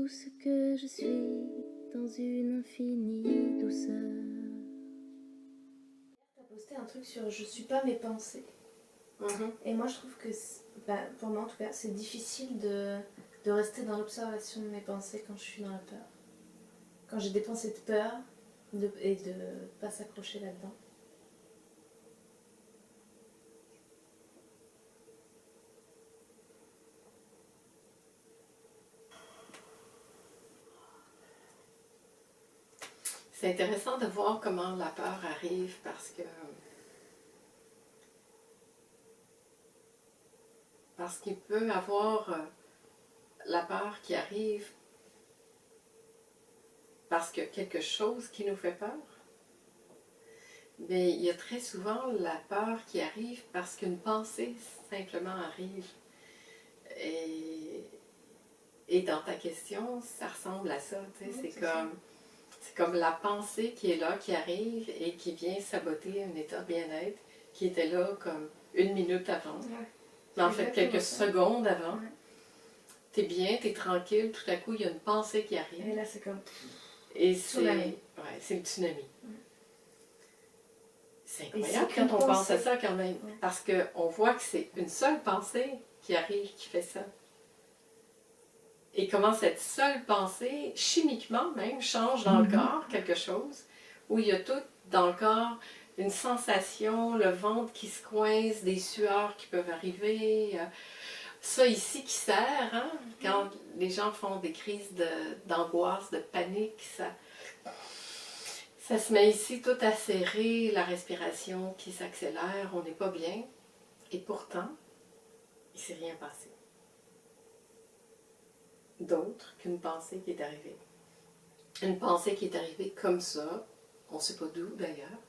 tout ce que je suis dans une infinie douceur. Tu as posté un truc sur je suis pas mes pensées. Et moi je trouve que, pour moi en tout cas, c'est difficile de rester dans l'observation de mes pensées quand je suis dans la peur. Quand j'ai des pensées de peur et de pas s'accrocher là-dedans. C'est intéressant de voir comment la peur arrive parce qu'il peut avoir la peur qui arrive parce qu'il y a quelque chose qui nous fait peur. Mais il y a très souvent la peur qui arrive parce qu'une pensée simplement arrive. Et dans ta question, ça ressemble à ça. Tu sais, Oui, c'est comme la pensée qui est là, qui arrive et qui vient saboter un état de bien-être qui était là comme une minute avant. Ouais. Mais en fait, quelques secondes avant. Ouais. T'es bien, t'es tranquille, tout à coup, il y a une pensée qui arrive. Et là, c'est comme... Et tsunami. c'est le tsunami. Ouais. C'est incroyable quand on pense à ça quand même. Ouais. Parce qu'on voit que c'est une seule pensée qui arrive, qui fait ça. Et comment cette seule pensée, chimiquement même, change dans le corps quelque chose, où il y a tout dans le corps, une sensation, le ventre qui se coince, des sueurs qui peuvent arriver, ça ici qui sert, hein? Quand les gens font des crises d'angoisse, de panique, ça se met ici tout à serrer, la respiration qui s'accélère, on n'est pas bien, et pourtant, il ne s'est rien passé. D'autre qu'une pensée qui est arrivée. Une pensée qui est arrivée comme ça, on ne sait pas d'où d'ailleurs.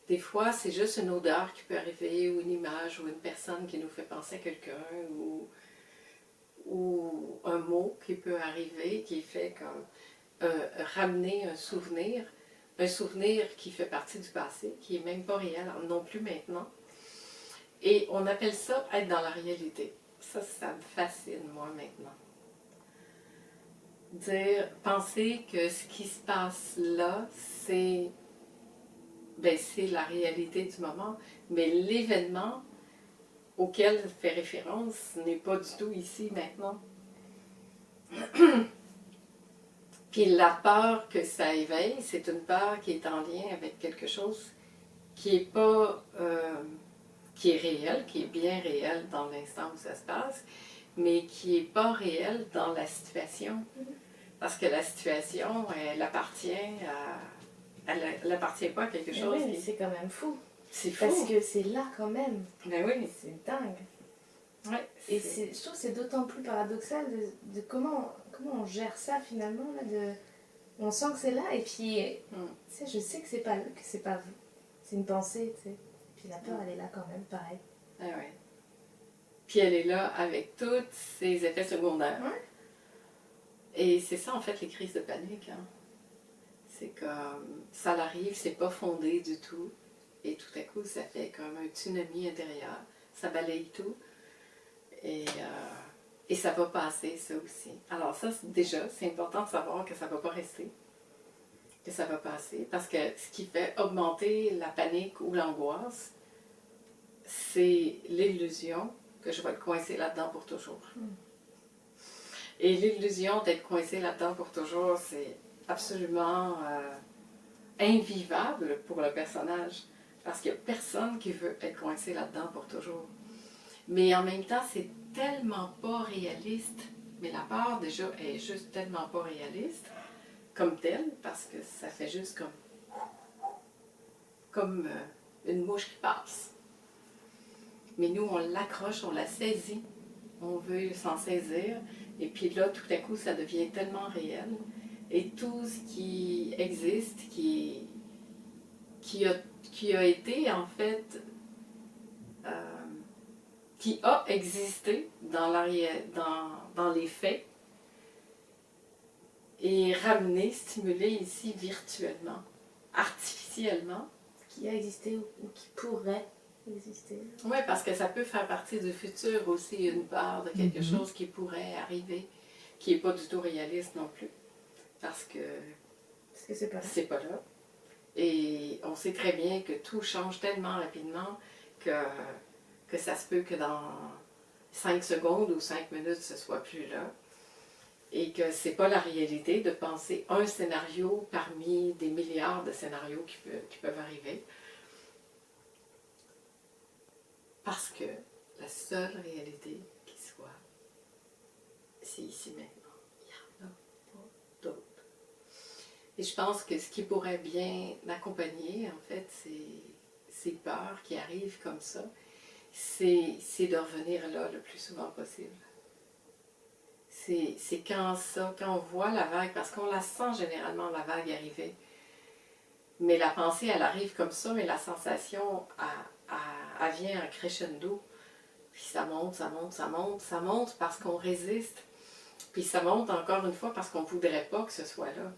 Des fois, c'est juste une odeur qui peut arriver, ou une image, ou une personne qui nous fait penser à quelqu'un, ou un mot qui peut arriver, qui fait comme ramener un souvenir qui fait partie du passé, qui n'est même pas réel, non plus maintenant. Et on appelle ça être dans la réalité. Ça me fascine, moi, maintenant. Penser que ce qui se passe là, c'est la réalité du moment, mais l'événement auquel fait référence n'est pas du tout ici, maintenant. Puis la peur que ça éveille, c'est une peur qui est en lien avec quelque chose qui est pas... qui est réel, qui est bien réel dans l'instant où ça se passe, mais qui n'est pas réel dans la situation. Parce que la situation, elle appartient elle appartient pas à quelque chose. Oui, mais c'est quand même fou. C'est fou. Parce que c'est là quand même. Ben oui. C'est dingue. Ouais, et je trouve que c'est d'autant plus paradoxal de comment on gère ça finalement. Là, on sent que c'est là et puis tu sais, je sais que c'est pas vous. C'est une pensée, tu sais. Puis la peur, elle est là quand même, pareil. Ah ouais. Puis elle est là avec tous ses effets secondaires. Ouais. Et c'est ça en fait les crises de panique. Hein. C'est comme ça arrive, c'est pas fondé du tout. Et tout à coup, ça fait comme un tsunami intérieur. Ça balaye tout. Et ça va passer, ça aussi. Alors ça, déjà, c'est important de savoir que ça ne va pas rester. Que ça va passer. Parce que ce qui fait augmenter la panique ou l'angoisse, c'est l'illusion que je vais être coincée là-dedans pour toujours. Et l'illusion d'être coincée là-dedans pour toujours, c'est absolument invivable pour le personnage. Parce qu'il n'y a personne qui veut être coincé là-dedans pour toujours. Mais en même temps, c'est tellement pas réaliste. Mais la peur, déjà, est juste tellement pas réaliste comme telle, parce que ça fait juste comme une mouche qui passe. Mais nous, on l'accroche, on la saisit, on veut s'en saisir, et puis là, tout à coup, ça devient tellement réel. Et tout ce qui existe, qui a été, en fait, qui a existé dans les faits, et ramené, stimulé ici virtuellement, artificiellement. Qui a existé ou qui pourrait exister. Oui, parce que ça peut faire partie du futur aussi, une part de quelque chose qui pourrait arriver. qui n'est pas du tout réaliste non plus, parce que c'est pas là. c'est pas là. Et on sait très bien que tout change tellement rapidement que ça se peut que dans 5 secondes ou 5 minutes, ce soit plus là. Et que c'est pas la réalité de penser un scénario parmi des milliards de scénarios qui peuvent arriver. Parce que la seule réalité qui soit, c'est ici maintenant. Il n'y en a pas d'autre. Et je pense que ce qui pourrait bien m'accompagner, en fait, ces peurs qui arrivent comme ça, c'est de revenir là le plus souvent possible. C'est quand on voit la vague, parce qu'on la sent généralement, la vague arriver. Mais la pensée, elle arrive comme ça, mais la sensation, elle vient en crescendo. Puis ça monte, ça monte, ça monte, ça monte parce qu'on résiste. Puis ça monte encore une fois parce qu'on ne voudrait pas que ce soit là.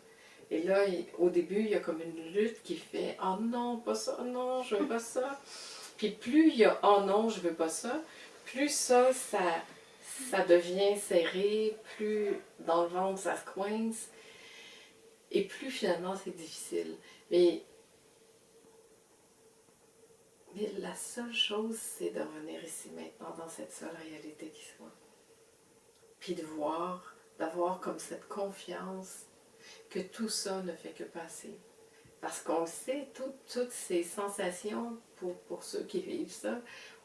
Et là, au début, il y a comme une lutte qui fait « Oh non, pas ça, non, je veux pas ça ». Puis plus il y a « Oh non, je veux pas ça », plus ça devient serré, plus dans le ventre ça se coince, et plus finalement c'est difficile. Mais la seule chose, c'est de revenir ici maintenant dans cette seule réalité qui soit. Puis d'avoir comme cette confiance que tout ça ne fait que passer. Parce qu'on sait, toutes ces sensations, pour ceux qui vivent ça,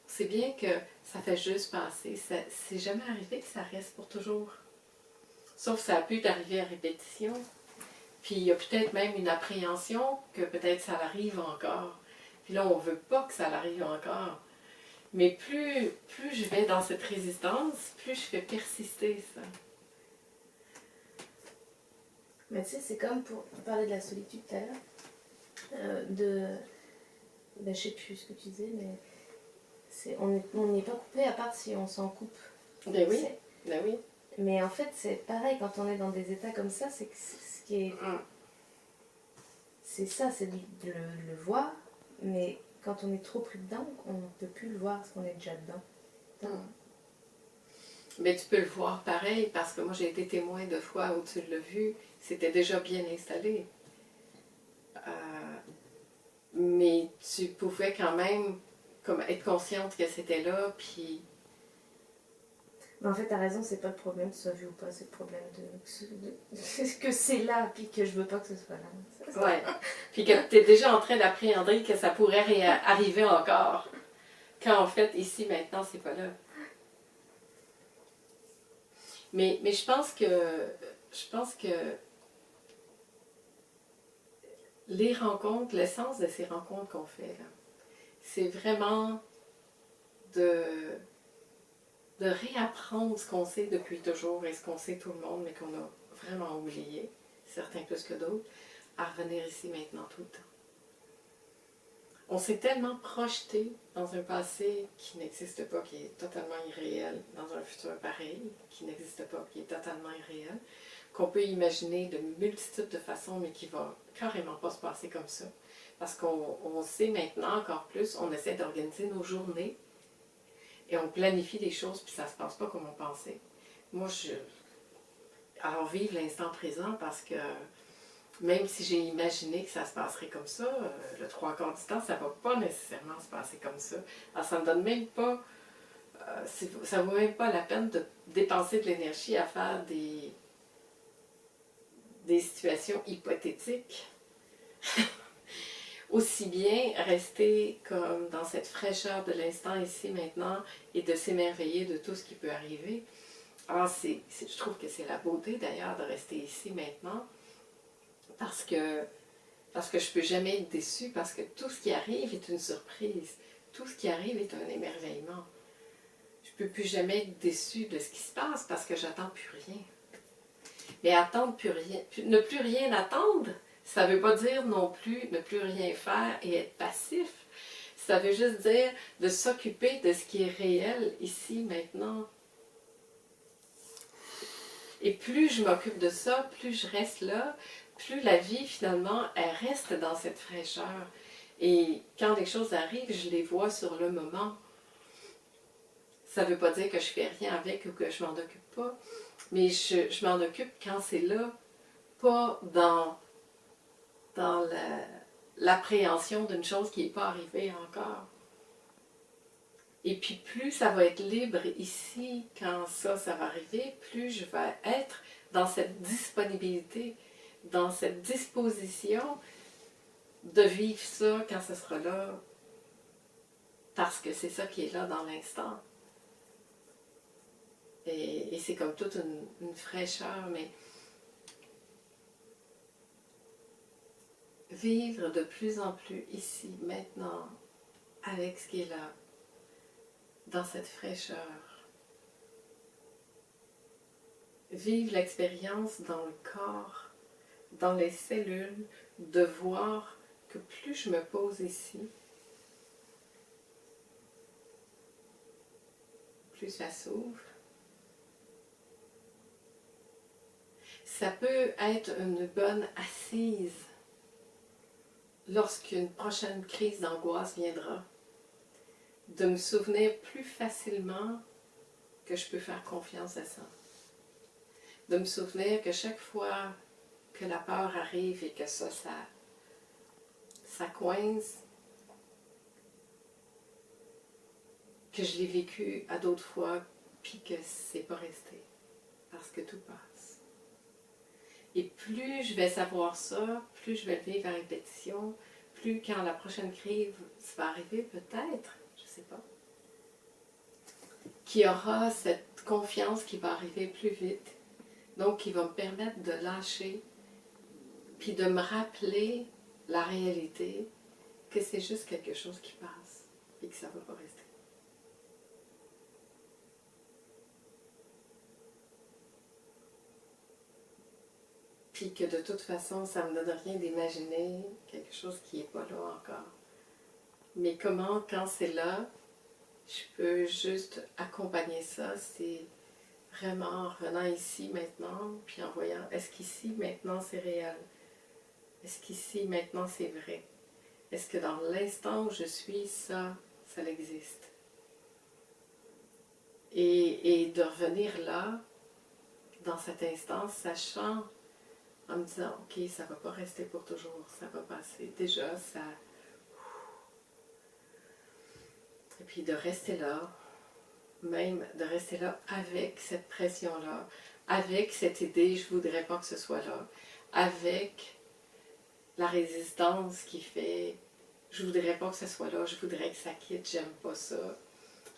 on sait bien que ça fait juste passer. C'est jamais arrivé que ça reste pour toujours. Sauf que ça a pu arriver à répétition. Puis il y a peut-être même une appréhension que peut-être ça arrive encore. Puis là, on ne veut pas que ça arrive encore. Mais plus je vais dans cette résistance, plus je fais persister ça. Mais tu sais, c'est comme pour parler de la solitude tout à l'heure. Ben, je sais plus ce que tu disais, mais on n'est pas coupé à part si on s'en coupe. Ben oui, ben oui. Mais en fait, c'est pareil quand on est dans des états comme ça, c'est que ce qui est. C'est ça, c'est de le voir, mais quand on est trop pris dedans, on ne peut plus le voir parce qu'on est déjà dedans. Mais tu peux le voir pareil, parce que moi j'ai été témoin de fois où tu l'as vu, c'était déjà bien installé. Mais tu pouvais quand même comme être consciente que c'était là, puis... Mais en fait, t'as raison, c'est pas le problème que ce soit vu ou pas, c'est le problème que c'est là, puis que je veux pas que ce soit là. Ouais, puis que tu es déjà en train d'appréhender que ça pourrait arriver encore, quand en fait, ici, maintenant, c'est pas là. Mais je pense que les rencontres, l'essence de ces rencontres qu'on fait, là, c'est vraiment de réapprendre ce qu'on sait depuis toujours et ce qu'on sait tout le monde, mais qu'on a vraiment oublié, certains plus que d'autres, à revenir ici maintenant tout le temps. On s'est tellement projeté dans un passé qui n'existe pas, qui est totalement irréel, dans un futur pareil, qui n'existe pas, qui est totalement irréel, qu'on peut imaginer de multitudes de façons, mais qui va carrément pas se passer comme ça. Parce qu'on sait maintenant encore plus, on essaie d'organiser nos journées et on planifie des choses, puis ça ne se passe pas comme on pensait. Moi, alors vive l'instant présent parce que même si j'ai imaginé que ça se passerait comme ça, le 3/4 du temps, ça ne va pas nécessairement se passer comme ça. Alors ça ne me donne même pas, ça ne vaut même pas la peine de dépenser de l'énergie à faire des situations hypothétiques. Aussi bien rester comme dans cette fraîcheur de l'instant ici maintenant et de s'émerveiller de tout ce qui peut arriver. Alors je trouve que c'est la beauté d'ailleurs de rester ici maintenant parce que je ne peux jamais être déçue parce que tout ce qui arrive est une surprise. Tout ce qui arrive est un émerveillement. Je ne peux plus jamais être déçue de ce qui se passe parce que j'attends plus rien. Mais attendre plus rien, ne plus rien attendre, ça ne veut pas dire non plus ne plus rien faire et être passif. Ça veut juste dire de s'occuper de ce qui est réel ici, maintenant. Et plus je m'occupe de ça, plus je reste là, plus la vie finalement, elle reste dans cette fraîcheur. Et quand des choses arrivent, je les vois sur le moment. Ça ne veut pas dire que je ne fais rien avec ou que je ne m'en occupe pas, Mais je m'en occupe quand c'est là, pas dans l'appréhension d'une chose qui n'est pas arrivée encore. Et puis plus ça va être libre ici, quand ça va arriver, plus je vais être dans cette disponibilité, dans cette disposition de vivre ça quand ce sera là, parce que c'est ça qui est là dans l'instant. Et c'est comme toute une fraîcheur, mais vivre de plus en plus ici, maintenant, avec ce qui est là, dans cette fraîcheur. Vivre l'expérience dans le corps, dans les cellules, de voir que plus je me pose ici, plus ça s'ouvre. Ça peut être une bonne assise lorsqu'une prochaine crise d'angoisse viendra, de me souvenir plus facilement que je peux faire confiance à ça. De me souvenir que chaque fois que la peur arrive et que ça coince, que je l'ai vécu à d'autres fois, puis que c'est pas resté, parce que tout passe. Et plus je vais savoir ça, plus je vais le vivre à répétition, plus quand la prochaine crise va arriver, peut-être, je sais pas, qu'il y aura cette confiance qui va arriver plus vite, donc qui va me permettre de lâcher, puis de me rappeler la réalité, que c'est juste quelque chose qui passe, et que ça va pas rester. Puis que de toute façon, ça ne me donne rien d'imaginer quelque chose qui n'est pas là encore. Mais comment, quand c'est là, je peux juste accompagner ça, c'est vraiment en revenant ici maintenant, puis en voyant, est-ce qu'ici maintenant c'est réel? Est-ce qu'ici maintenant c'est vrai? Est-ce que dans l'instant où je suis, ça existe? Et de revenir là, dans cet instant, sachant, en me disant, ok, ça ne va pas rester pour toujours, ça va passer. Déjà, ça... Et puis de rester là, même de rester là avec cette pression-là, avec cette idée, je ne voudrais pas que ce soit là, avec la résistance qui fait, je ne voudrais pas que ce soit là, je voudrais que ça quitte, j'aime pas ça,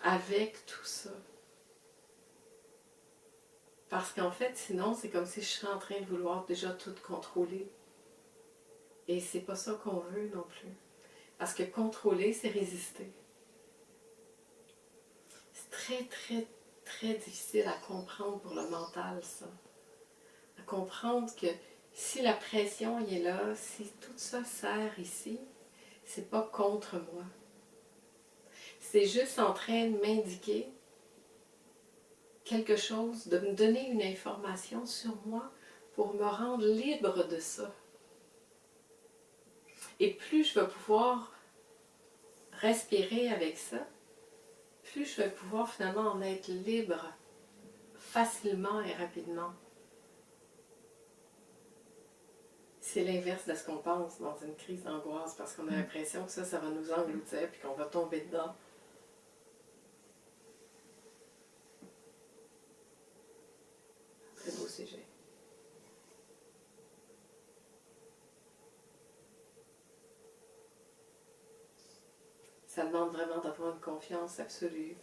avec tout ça. Parce qu'en fait, sinon, c'est comme si je serais en train de vouloir déjà tout contrôler. Et c'est pas ça qu'on veut non plus. Parce que contrôler, c'est résister. C'est très, très, très difficile à comprendre pour le mental, ça. À comprendre que si la pression y est là, si tout ça sert ici, c'est pas contre moi. C'est juste en train de m'indiquer quelque chose, de me donner une information sur moi pour me rendre libre de ça. Et plus je vais pouvoir respirer avec ça, plus je vais pouvoir finalement en être libre facilement et rapidement. C'est l'inverse de ce qu'on pense dans une crise d'angoisse, parce qu'on a l'impression que ça va nous engloutir puis qu'on va tomber dedans. Très beau sujet. Ça demande vraiment d'avoir une confiance absolue.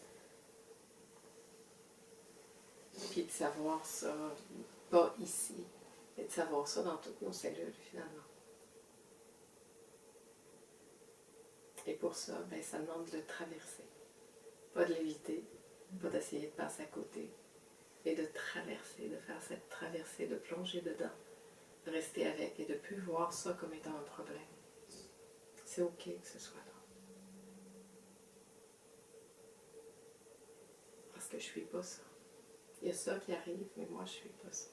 Puis de savoir ça, pas ici, mais de savoir ça dans toutes nos cellules finalement. Et pour ça, ben, ça demande de le traverser. Pas de l'éviter, pas d'essayer de passer à côté, mais de traverser, de faire cette traversée, de plonger dedans, de rester avec et de ne plus voir ça comme étant un problème. C'est ok que ce soit là. Parce que je suis pas ça. Il y a ça qui arrive, mais moi je suis pas ça.